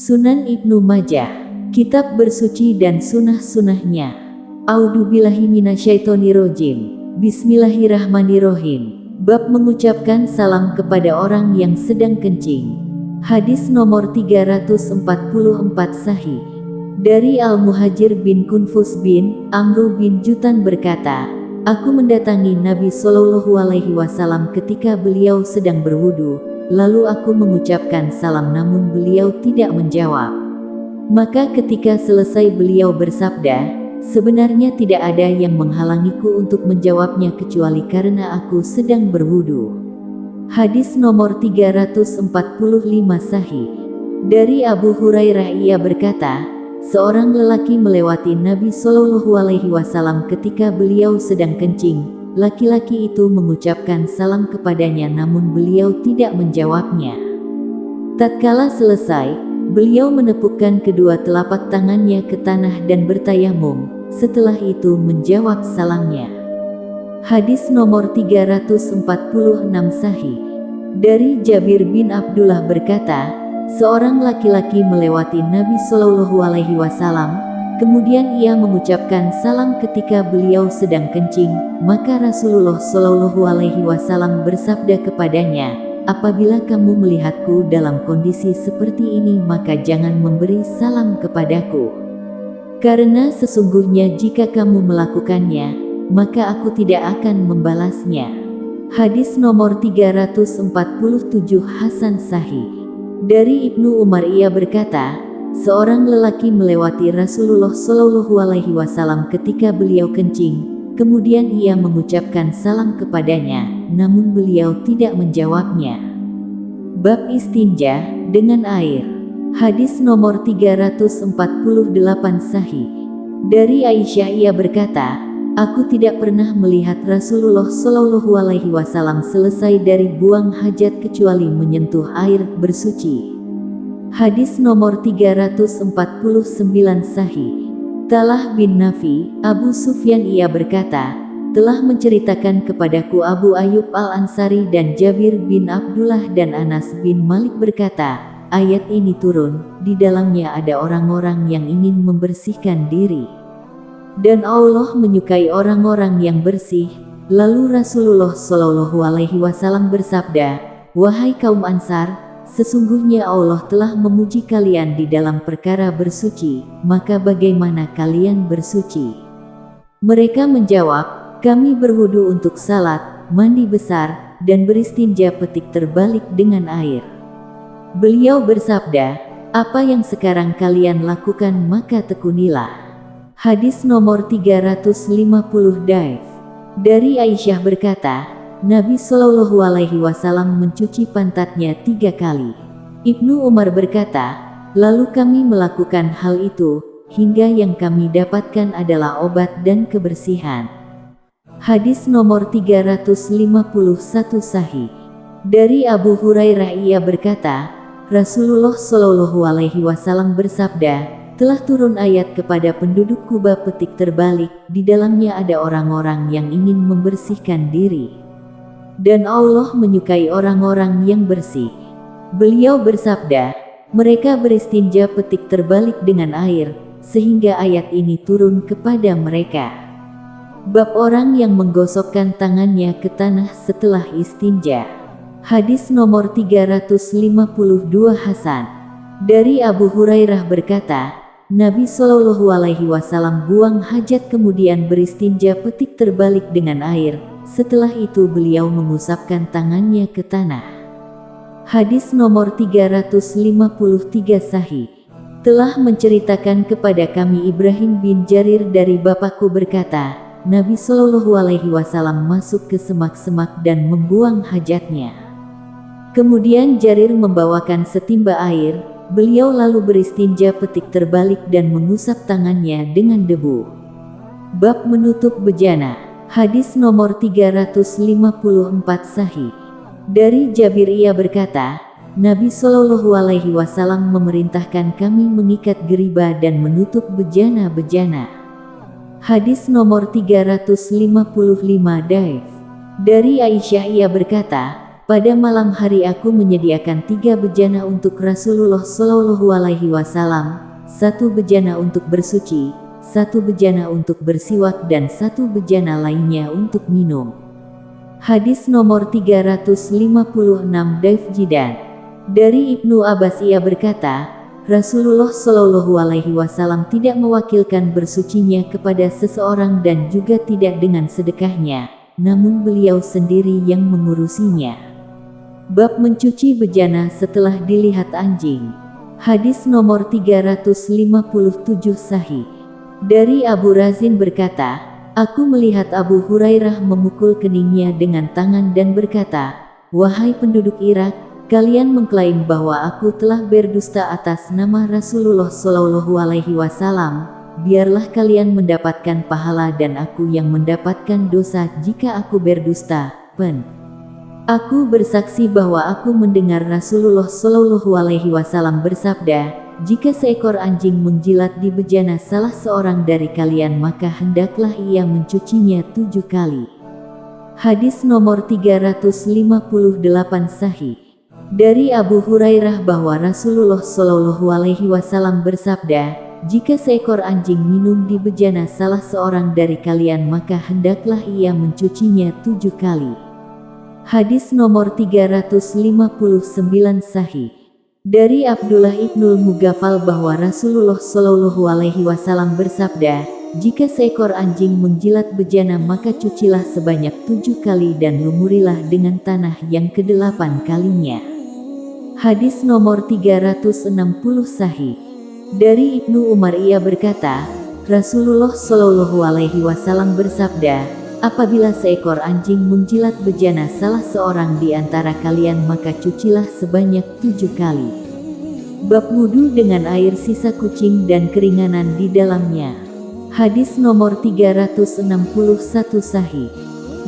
Sunan Ibnu Majah, Kitab Bersuci dan Sunnah-Sunnahnya. A'udzubillahi minasyaitonirrajim. Bismillahirrahmanirrahim. Bab mengucapkan salam kepada orang yang sedang kencing. Hadis nomor 344 Sahih. Dari Al-Muhajir bin Kunfus bin Amru bin Jutan berkata, aku mendatangi Nabi Shallallahu Alaihi Wasallam ketika beliau sedang berwudu. Lalu aku mengucapkan salam namun beliau tidak menjawab. Maka ketika selesai beliau bersabda, sebenarnya tidak ada yang menghalangiku untuk menjawabnya kecuali karena aku sedang berwudu. Hadis nomor 345 Sahih. Dari Abu Hurairah ia berkata, seorang lelaki melewati Nabi Shallallahu Alaihi Wasallam ketika beliau sedang kencing. Laki-laki itu mengucapkan salam kepadanya namun beliau tidak menjawabnya. Tatkala selesai, beliau menepukkan kedua telapak tangannya ke tanah dan bertayamum, setelah itu menjawab salamnya. Hadis nomor 346 Sahih. Dari Jabir bin Abdullah berkata, seorang laki-laki melewati Nabi Shallallahu Alaihi Wasallam. Kemudian ia mengucapkan salam ketika beliau sedang kencing, maka Rasulullah Shallallahu Alaihi Wasallam bersabda kepadanya, apabila kamu melihatku dalam kondisi seperti ini maka jangan memberi salam kepadaku. Karena sesungguhnya jika kamu melakukannya, maka aku tidak akan membalasnya. Hadis nomor 347 Hasan Sahih. Dari Ibnu Umar ia berkata, seorang lelaki melewati Rasulullah Shallallahu Alaihi Wasallam ketika beliau kencing, kemudian ia mengucapkan salam kepadanya, namun beliau tidak menjawabnya. Bab istinja dengan air. Hadis nomor 348 Sahih. Dari Aisyah ia berkata, aku tidak pernah melihat Rasulullah Shallallahu Alaihi Wasallam selesai dari buang hajat kecuali menyentuh air bersuci. Hadis nomor 349 Sahih. Talah bin Nafi, Abu Sufyan ia berkata, telah menceritakan kepadaku Abu Ayyub Al-Ansari dan Jabir bin Abdullah dan Anas bin Malik berkata, ayat ini turun, di dalamnya ada orang-orang yang ingin membersihkan diri. Dan Allah menyukai orang-orang yang bersih. Lalu Rasulullah Shallallahu Alaihi Wasallam bersabda, wahai kaum Ansar, sesungguhnya Allah telah memuji kalian di dalam perkara bersuci, maka bagaimana kalian bersuci? Mereka menjawab, kami berwudu untuk salat, mandi besar, dan beristinja petik terbalik dengan air. Beliau bersabda, apa yang sekarang kalian lakukan maka tekunilah. Hadis nomor 350 Daif. Dari Aisyah berkata, Nabi Shallallahu Alaihi Wasallam mencuci pantatnya 3 kali. Ibnu Umar berkata, lalu kami melakukan hal itu, hingga yang kami dapatkan adalah obat dan kebersihan. Hadis nomor 351 Sahih. Dari Abu Hurairah ia berkata, Rasulullah Shallallahu Alaihi Wasallam bersabda, telah turun ayat kepada penduduk Kuba petik terbalik, di dalamnya ada orang-orang yang ingin membersihkan diri. Dan Allah menyukai orang-orang yang bersih. Beliau bersabda, mereka beristinja petik terbalik dengan air, sehingga ayat ini turun kepada mereka. Bab orang yang menggosokkan tangannya ke tanah setelah istinja. Hadis nomor 352 Hasan. Dari Abu Hurairah berkata, Nabi Shallallahu Alaihi Wasallam buang hajat kemudian beristinja petik terbalik dengan air. Setelah itu beliau mengusapkan tangannya ke tanah. Hadis nomor 353 Sahih. Telah menceritakan kepada kami Ibrahim bin Jarir dari bapakku berkata, Nabi Shallallahu Alaihi Wasallam masuk ke semak-semak dan membuang hajatnya. Kemudian Jarir membawakan setimba air, beliau lalu beristinja petik terbalik dan mengusap tangannya dengan debu. Bab menutup bejana. Hadis nomor 354 Sahih. Dari Jabir ia berkata, Nabi Shallallahu Alaihi Wasallam memerintahkan kami mengikat geriba dan menutup bejana-bejana. Hadis nomor 355 Daif. Dari Aisyah ia berkata, Pada malam hari aku menyediakan 3 bejana untuk Rasulullah Shallallahu Alaihi Wasallam, 1 bejana untuk bersuci, 1 bejana untuk bersiwak dan 1 bejana lainnya untuk minum. Hadis nomor 356 Daif Jidan. Dari Ibnu Abbas ia berkata, Rasulullah Shallallahu Alaihi Wasallam tidak mewakilkan bersucinya kepada seseorang dan juga tidak dengan sedekahnya, namun beliau sendiri yang mengurusinya. Bab mencuci bejana setelah dilihat anjing. Hadis nomor 357 Sahih. Dari Abu Razin berkata, aku melihat Abu Hurairah memukul keningnya dengan tangan dan berkata, wahai penduduk Irak, kalian mengklaim bahwa aku telah berdusta atas nama Rasulullah Shallallahu Alaihi Wasallam. Biarlah kalian mendapatkan pahala dan aku yang mendapatkan dosa jika aku berdusta. Aku bersaksi bahwa aku mendengar Rasulullah Shallallahu Alaihi Wasallam bersabda, jika seekor anjing menjilat di bejana salah seorang dari kalian maka hendaklah ia mencucinya 7 kali. Hadis nomor 358 Sahih. Dari Abu Hurairah bahwa Rasulullah Shallallahu Alaihi Wasallam bersabda, jika seekor anjing minum di bejana salah seorang dari kalian maka hendaklah ia mencucinya 7 kali. Hadis nomor 359 Sahih. Dari Abdullah ibnul Mughaffal bahwa Rasulullah Shallallahu Alaihi Wasallam bersabda, jika seekor anjing menjilat bejana maka cucilah sebanyak 7 kali dan lumurilah dengan tanah yang ke-8 kalinya. Hadis nomor 360 Sahih. Dari Ibnu Umar ia berkata, Rasulullah Shallallahu Alaihi Wasallam bersabda, apabila seekor anjing menjilat bejana salah seorang di antara kalian maka cucilah sebanyak 7 kali. Bab wudu dengan air sisa kucing dan keringanan di dalamnya. Hadis nomor 361 Sahih.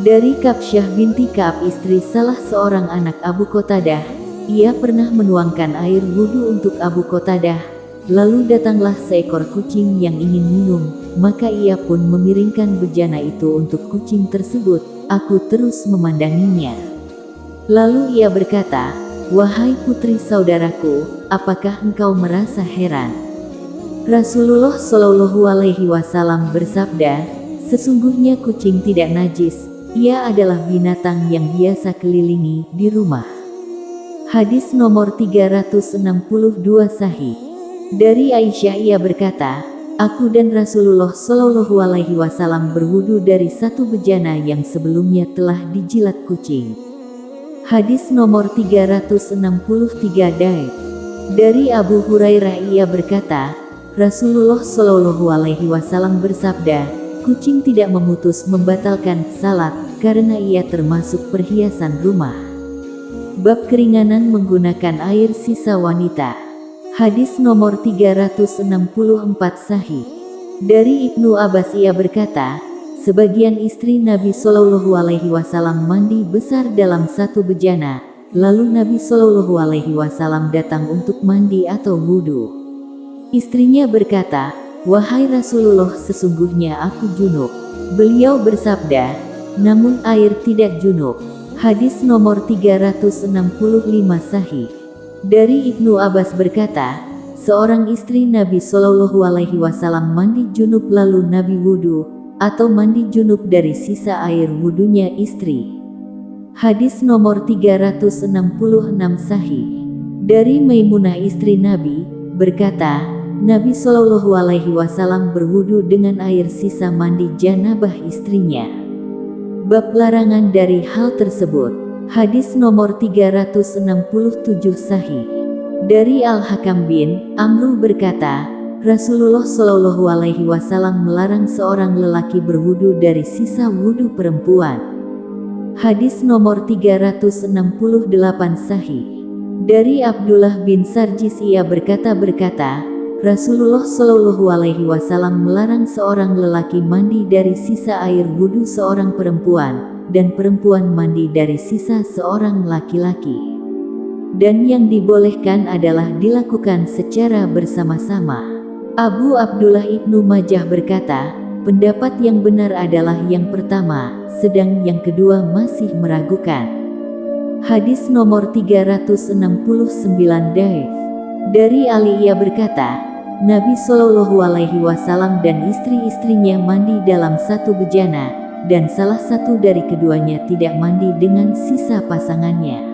Dari Kabsyah binti Ka'ab istri salah seorang anak Abu Qatadah, ia pernah menuangkan air wudu untuk Abu Qatadah. Lalu datanglah seekor kucing yang ingin minum, maka ia pun memiringkan bejana itu untuk kucing tersebut. Aku terus memandanginya. Lalu ia berkata, wahai putri saudaraku, apakah engkau merasa heran? Rasulullah Shallallahu Alaihi Wasallam bersabda, sesungguhnya kucing tidak najis, ia adalah binatang yang biasa kelilingi di rumah. Hadis nomor 362 Sahih. Dari Aisyah ia berkata, aku dan Rasulullah Shallallahu Alaihi Wasallam berwudu dari 1 bejana yang sebelumnya telah dijilat kucing. Hadis nomor 363 Daif. Dari Abu Hurairah ia berkata, Rasulullah Shallallahu Alaihi Wasallam bersabda, kucing tidak memutus membatalkan salat karena ia termasuk perhiasan rumah. Bab keringanan menggunakan air sisa wanita. Hadis nomor 364 Sahih. Dari Ibnu Abbas ia berkata, sebagian istri Nabi Shallallahu Alaihi Wasallam mandi besar dalam 1 bejana, lalu Nabi Shallallahu Alaihi Wasallam datang untuk mandi atau wudu. Istrinya berkata, wahai Rasulullah, sesungguhnya aku junub. Beliau bersabda, namun air tidak junub. Hadis nomor 365 Sahih. Dari Ibnu Abbas berkata, seorang istri Nabi Shallallahu Alaihi Wasallam mandi junub lalu Nabi wudu, atau mandi junub dari sisa air wudunya istri. Hadis nomor 366 Sahih. Dari Maimunah istri Nabi, berkata, Nabi Shallallahu Alaihi Wasallam berwudu dengan air sisa mandi janabah istrinya. Bab larangan dari hal tersebut. Hadis nomor 367 Sahih. Dari Al-Hakam bin Amru berkata, Rasulullah Shallallahu Alaihi Wasallam melarang seorang lelaki berwudu dari sisa wudu perempuan. Hadis nomor 368 Sahih. Dari Abdullah bin Sarjis ia berkata, Rasulullah Shallallahu Alaihi Wasallam melarang seorang lelaki mandi dari sisa air wudu seorang perempuan, dan perempuan mandi dari sisa seorang laki-laki. Dan yang dibolehkan adalah dilakukan secara bersama-sama. Abu Abdullah Ibnu Majah berkata, pendapat yang benar adalah yang pertama, sedang yang kedua masih meragukan. Hadis nomor 369 Daif. Dari Ali ia berkata, Nabi Shallallahu Alaihi Wasallam dan istri-istrinya mandi dalam satu bejana, dan salah satu dari keduanya tidak mandi dengan sisa pasangannya.